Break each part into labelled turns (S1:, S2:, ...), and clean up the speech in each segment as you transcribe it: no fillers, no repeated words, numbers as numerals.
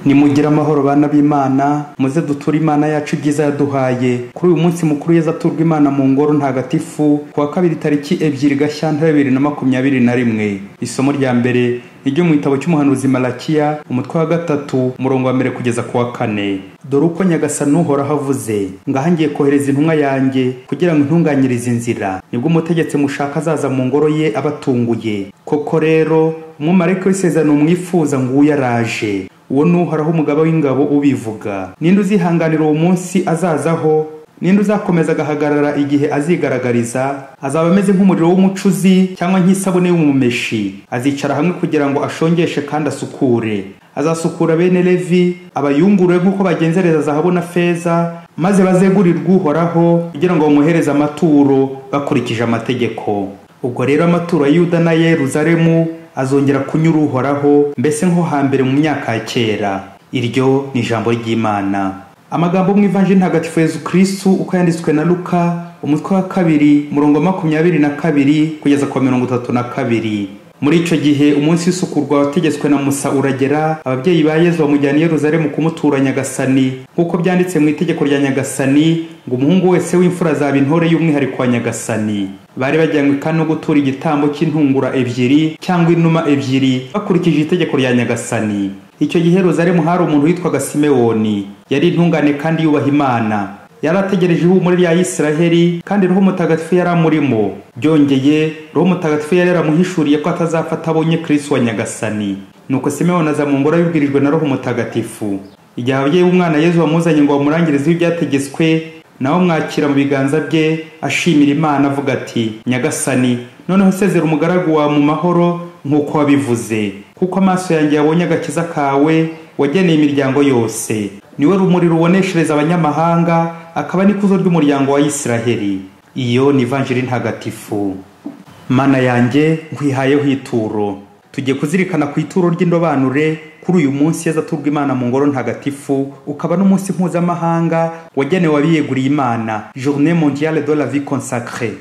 S1: Nimugira amahoro bana b'Imana, muze duture Imana yacu ibyiza yaduhaye. Kuri uyu munsi mukuru yeza turwa Imana mu ngoro ntagatifu kuwa 2 tariki 2 Gashyantare 2021. Isomo rya mbere niryo mu gitabo cy'umuhanuzi Malakiya umutwe wa 3 umurongo wa 1 kugeza ku wa 4. Dore uko Nyagasani Uhoraho avuze, ngahangiye kohereza intumwa yanjye kugira ngo intunganyirize inzira. Nibwo umutegetsi mushaka azaza mu ngoro ye abatunguye. Koko rero umumarayika w'isezerano mwifuza ngo yaraje. Uwo n'Uhoraho umugaba w'ingabo ubivuga. Ninde uzihanganira uwo munsi azazaho? Ninde uzakomeza agahagarara igihe azigaragariza? Azaba ameze nk'umuriro w'umucuzi cyangwa nk'isabune y'umumeshi. Azicara hamwe kugira ngo ashongeshe kandi asukure. Azasukura bene Levi, abayungure nk'uko bagenzereza zahabu na feza, maze bazegurirwa Uhoraho kugira ngo bamuhereze amaturo bakurikije amategeko. Ubwo rero amaturo ya Yuda na Yeruzalemu azongera kunyura Uhoraho, mbese nko hambere mu myaka ya kera. Iryo ni ijambo ry'Imana. Amagambo mu Ivanjili ntagatifu Yesu Kristo uko yanditswe na Luka umutwe wa 2 umurongo 22 kugeza ku 32. Muri ico gihe umunsi w'isukurwa wategetswe na Musa uragera, ababyeyi ba Yesu bamujyana i Yerusalemu kumutura Nyagasani, nkuko byanditse mu itegeko rya Nyagasani ngo umuhungu wese w'imfura azaba intore y'umwihariko wa Nyagasani. Bari bajyanywe kandi no gutura igitambo cy'intungura 2 cyangwa inuma 2 bakurikije itegeko rya Nyagasani. Icyo gihe Yerusalemu hari umuntu witwaga Simewoni, yari intungane kandi yubaha Imana. Yarategereje ihumure rya Isiraheli kandi Roho Mutagatifu yaramurimo. Byongeye Roho Mutagatifu yari yaramuhishuriye ko atazafata abonye Kristo wa Nyagasani. Nuko Simewoni aza mu ngoro yibwirijwe na Roho Mutagatifu. Igihe ababyeyi b'umwana Yesu bamuzanye ngo bamurangirize ibyategetswe, naho mwakira mu biganza bye ashimira Imana avuga ati, Nyagasani, noneho sezera umugaragu wa mu mahoro nk'uko wabivuze, kuko amaso yanjye yabonye agakiza kawe wageneye imiryango yose. Niwe rumuri ruboneshereza abanyamahanga, akaba n'ikuzo ry'umuryango wa Isiraheli. Iyo ni Ivanjili ntagatifu. Mana yanjye nkwihayeho ituro. Tugiye kuzirikana ku ituro ry'indobanure kuri uyu munsi yeza turwa Imana mu ngoro ntagatifu, ukaba n'umunsi mpuzamahanga wagenewe abiyeguriye Imana, Journée mondiale de la vie consacrée.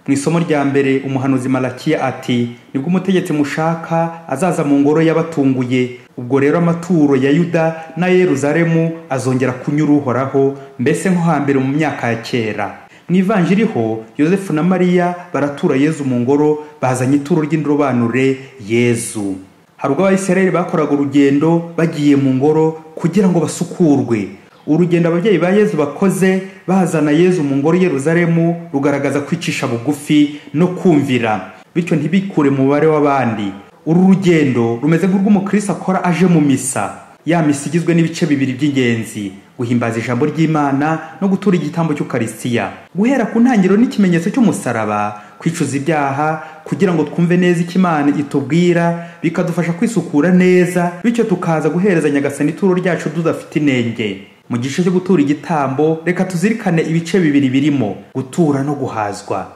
S1: Mu isomo rya mbere umuhanuzi Malakiya ati, nibwo umutegetsi mushaka azaza mu ngoro y'abatunguye. Ubwo rero amaturo ya Yuda na Yeruzalemu azongera kunyura Uhoraho, mbese nko hambere mu myaka ya kera. Mu Ivanjili ho Yosefu na Mariya baratura Yesu mu ngoro, bazanye ituro ry'indobanure Yesu. Hari ubwo Abisirayeli bakoraga urugendo bagiye mu ngoro kugira ngo basukurwe. Urugendo ababyeyi ba Yesu bakoze bazana Yesu mu ngoro Yeruzalemu rugaragaza kwicisha bugufi no kumvira, bityo ntibikure mu bare w'abandi. Uru rugendo rumeze nk'urw'umukristo akora aje mu misa. Ya misa igizwe n'ibice 2 by'ingenzi: guhimbaza ijambo ry'Imana no gutura igitambo cy'Ukaristiya. Guhera ku ntangiriro n'ikimenyetso cy'umusaraba, kwicuza ibyaha kugira ngo twumve neza icyo Imana itubwira, bikadufasha kwisukura neza, bityo tukaza guhereza Nyagasani ituro ryacu tudafite inenge. Mu gice cyo gutura igitambo, reka tuzirikane ibice 2 birimo gutura no guhazwa.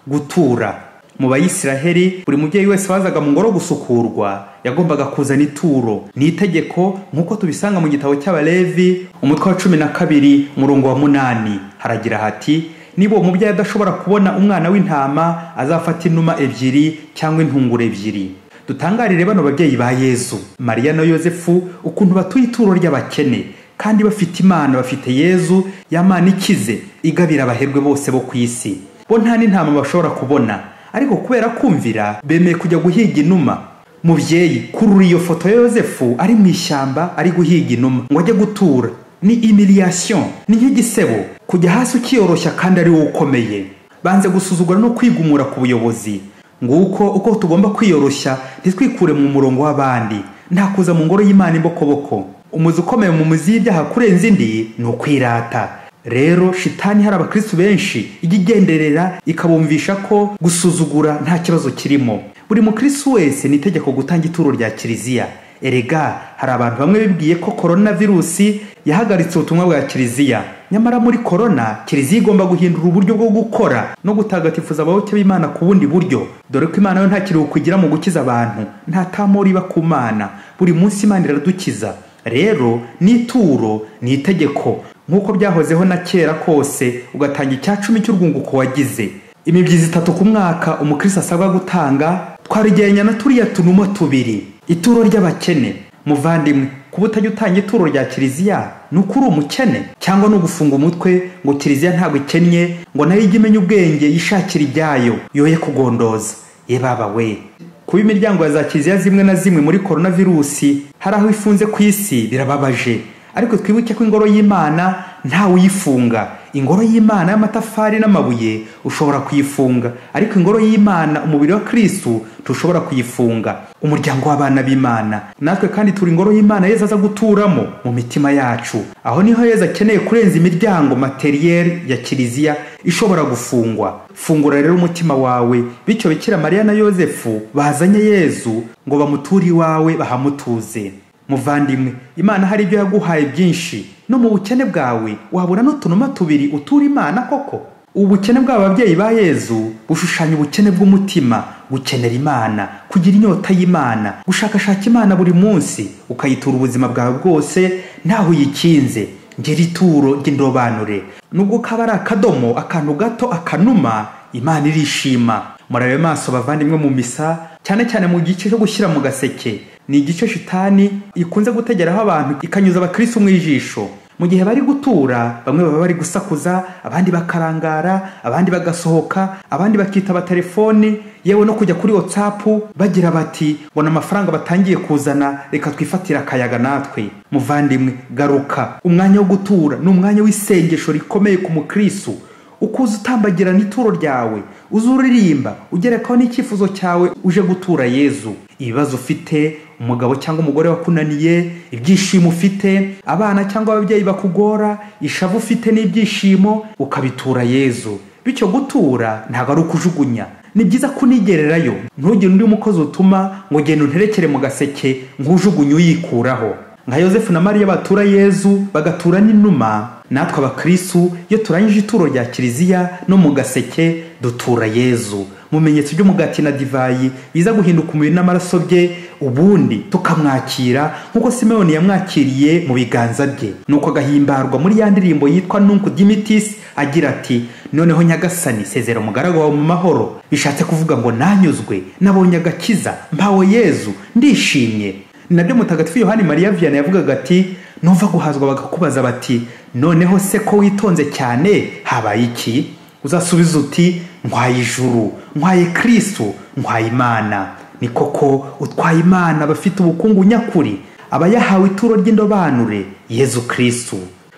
S1: Gutura. Mu Bayisiraheli buri mubyeyi wese wazaga mu ngoro gusukurwa yagombaga kuzana ituro. Ni itegeko nk'uko tubisanga mu gitabo cy'Abalevi umutwe wa 12 umurongo wa 8. Haragira hati, niba uwo mubyeyi adashobora kubona umwana w'intama azafata inuma 2 cyangwa intungura 2. Dutangarire bano babyeyi ba Yesu, Mariya na Yosefu, ukuntu batuye ituro ry'abakene kandi bafite Imana, bafite Yesu, y'Imana ikize igabira abaherwe bose bo ku isi. Bo nta n'intama bashobora kubona, ariko kubera kumvira bemeye kujya guhiga inuma. Mubyeyi, kurura iyo foto ya Yosefu ari mu ishyamba ari guhiga inuma ngo ajye gutura, ni humiliation, ni nk'igisebo. Kujya hasi ukiyoroshya kandi ari wowe ukomeye. Banze gusuzugura no kwigumura ku buyobozi. Nguko uko tugomba kwiyoroshya ntitwikure mu murongo w'abandi, nta kuza mu ngoro y'Imana imbokoboko. Umuzi ukomeye mu muzi y'ibyaha kurenza indi ni ukwirata. Rero shitani hari abakristo benshi igigenderera ikabumvisha ko gusuzugura nta kibazo kirimo. Buri mukristo wese ni itegeko gutanga ituro rya Kiliziya. Erega hari abantu bamwe bibwiye ko coronavirus yahagaritse ubutumwa bwa Kiliziya. Nyamara muri corona Kiliziya igomba guhindura uburyo bwo gukora no gutagatifuza abayoboke b'Imana ku bundi buryo. Dore ko Imana yo nta kiruhuko igira mu gukiza abantu, nta tamori iba ku Mana. Buri munsi Imana iradukiza. Rero n'ituro ni itegeko nk'uko byahozeho na kera kose, ugatanga icya 10 cy'urwunguko wagize. Imibyizi 3 ku mwaka umukristo asabwa gutanga, twarigenya na turiya tunuma 2. Ituro ry'abakene muvandimwe, kuba utajya utanga ituro rya kiliziya ni ukuri umukene cyangwa ni ugufunga umutwe ngo kiliziya ntabwo ikennye ngo nayo ijye imenya ubwenge yishakira ibyayo yoye kugondoza? Baba we, kuba imiryango ya za kiliziya zimwe na zimwe muri coronavirusi hari aho ifunze ku isi birababaje, ariko twibuke ko ingoro y'Imana ntawe uyifunga. Ingoro y'Imana y'amatafari n'amabuye ushobora kuyifunga, ariko ingoro y'Imana umubiri wa Kristo tushobora kuyifunga. Umuryango w'abana b'Imana natwe kandi turi ingoro y'Imana Yesu aza guturamo mu mitima yacu. Aho niho Yesu akeneye kurenza imiryango materiel ya kiliziya ishobora gufungwa. Fungura rero umutima wawe, bityo Bikira Mariya na Yosefu bazanye Yesu ngo bamuture iwawe bahamutuze. Muvandimwe, Imana hari ibyo yaguhaye byinshi, no mu bukene bwawe wabura n'utunuma tubiri utura Imana koko? Ubukene bw'ababyeyi ba Yesu bushushanya ubukene bw'umutima, gukenera Imana, kugira inyota y'Imana, gushakashaka Imana buri munsi, ukayitura ubuzima bwawe bwose ntaho uyikinze. Ngeri ituro ry'indobanure, nubwo kaba ari akadomo, akantu gato, akanuma, Imana irishima. Murabe maso bavandimwe mu misa, cyane cyane mu gice cyo gushyira mu gaseke. Ni igice shitani ikunze gutegeraho abantu ikanyuza abakristo mu ijisho. Mu gihe bari gutura, bamwe baba bari gusakuza, abandi bakarangara, abandi bagasohoka, abandi bakitaba telefoni, yewe no kujya kuri WhatsApp bagira bati bona amafaranga batangiye kuzana, reka twifatira akayaga natwe. Muvandimwe, garuka. Umwanya wo gutura ni umwanya w'isengesho rikomeye ku mukristo. Ukuza utambagirana ituro ryawe, uzuririmba, ugerekaho n'icyifuzo cyawe uje gutura Yesu. Ibibazo ufite, umugabo cyangwa umugore wakunaniye, ibyishimo ufite, abana cyangwa ababyeyi bakugora, ishavu ufite n'ibyishimo, ukabitura Yesu. Bityo gutura ntabwo ari ukujugunya, ni byiza kunigererayo. Ntugire undi mukozi utuma ngo genda unterekere mu gaseke nk'ujugunye uyikuraho. Nka Yosefu na Mariya batura Yesu bagatura n'inuma, natwe abakristo iyo turangije ituro rya kiliziya no mu gaseke dutura Yesu mu menyetso by'umugati na divayi biza guhinduka umubiri n'amaraso bye, ubundi tukamwakira nk'uko Simeoni yamwakiriye mu biganza bye. Nuko agahimbarwa muri ya ndirimbo yitwa Nunc Dimittis agira ati, noneho Nyagasani sezera umugaragu wawe mu mahoro. Bishatse kuvuga ngo nanyuzwe, nabonye agakiza, mpawe Yesu, ndishimye. Nabyo Mutagatifu Yohani Mariya Vianney yavugaga ati, numva guhazwa bagakubaza bati, noneho se ko witonze cyane habaye iki? Uzasubiza uti, ntwaye ijuru, ntwaye Kristo, ntwaye Imana. Ni koko utwaye Imana bafite ubukungu nyakuri, abayahawe ituro ry'indobanure Yesu Kristo.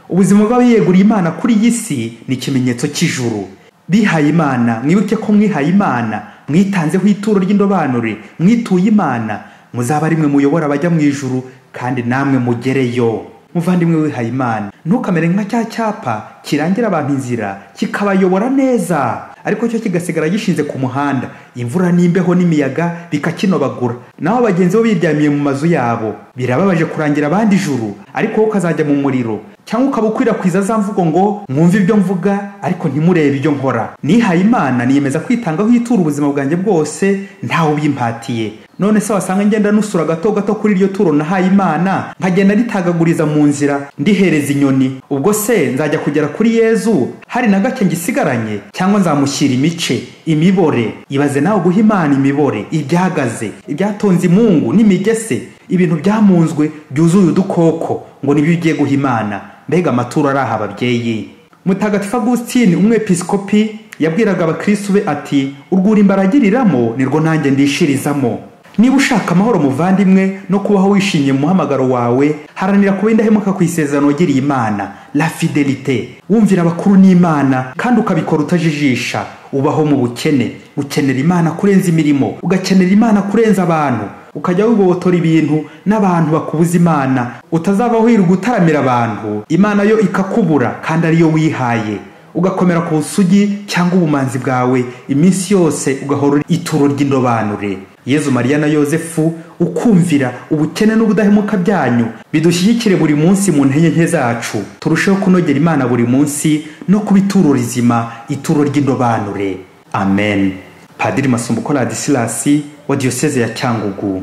S1: Ubuzima bw'abiyeguriye Imana kuri iyi si ni ikimenyetso cy'ijuru. Bihaye Imana, mwibuke ko mwihaye Imana, mwitanzeho ituro ry'indobanure, mwituye Imana, muzaba rimwe muyobora abajya mu ijuru kandi namwe mugereyo. Muvandimwe wihaye Imana, ntukamere nka cya cyapa kirangira abantu inzira kikabayobora neza, ariko cyo kigasigara gishinze ku muhanda, imvura n'imbeho n'imiyaga bikakinobagura, naho abagenzi bo biryamiye mu mazu yabo. Birababaje kurangira abandi ijuru, ariko wowe ukazajya mu muriro, cyangwa ukabukwirakwiza za mvugo ngo mwumve ibyo mvuga ariko ntimurebe ibyo nkora. Nihaye Imana, niyemeza kwitangaho itura ubuzima bwanjye bwose ntawe ubimpatiye. None se wasanga ngenda nusura gato gato kuri iryo turo nahaye Imana, nkagenda ritagaguriza mu nzira ndihereza inyoni, ubwo se nzajya kugera kuri Yesu hari na gake ngisigaranye, cyangwa nzamushyira imice, imibore? Ibaze nawe guha Imana imibore, ibyagaze, ibyatonze imungu n'imigese, ibintu byamunzwe byuzuye udukoko, ngo nibyo ugiye guha Imana. Mbega amaturo araha ababyeyi. Mutagatifu Agustin umwepiskopi yabwiraga abakristo be ati, urwuri imbaragiriramo nirwo nanjye ndishirizamo. Niba ushaka amahoro muvandimwe no kubaho wishimye mu muhamagaro wawe, haranira kuba indahemuka ku isezerano ugiriye Imana, la fidelite. Wumvira abakuru n'Imana kandi ukabikora utajijisha. Ubaho mu bukene, ukenera Imana kurenza imirimo, ugakenera Imana kurenza abantu, ukajya wigobotora ibintu n'abantu bakubuza Imana. Utazaba wirirwa utaramira abantu, Imana yo ikakubura kandi ariyo wihaye. Ugakomera ku busugi cyangwa ubumanzi bwawe iminsi yose, ugahora ituro ry'indobanure. Yezu, Mariya na Yosefu, ukumvira ubukene n'ubudahemuka byanyu bidushyigikire buri munsi mu ntege nke zacu, turusheho kunogera Imana buri munsi no kuba ituro rizima, ituro ry'indobanure. Amen. Padiri Masumbuko Ladislas wa Diocese ya Cyangugu.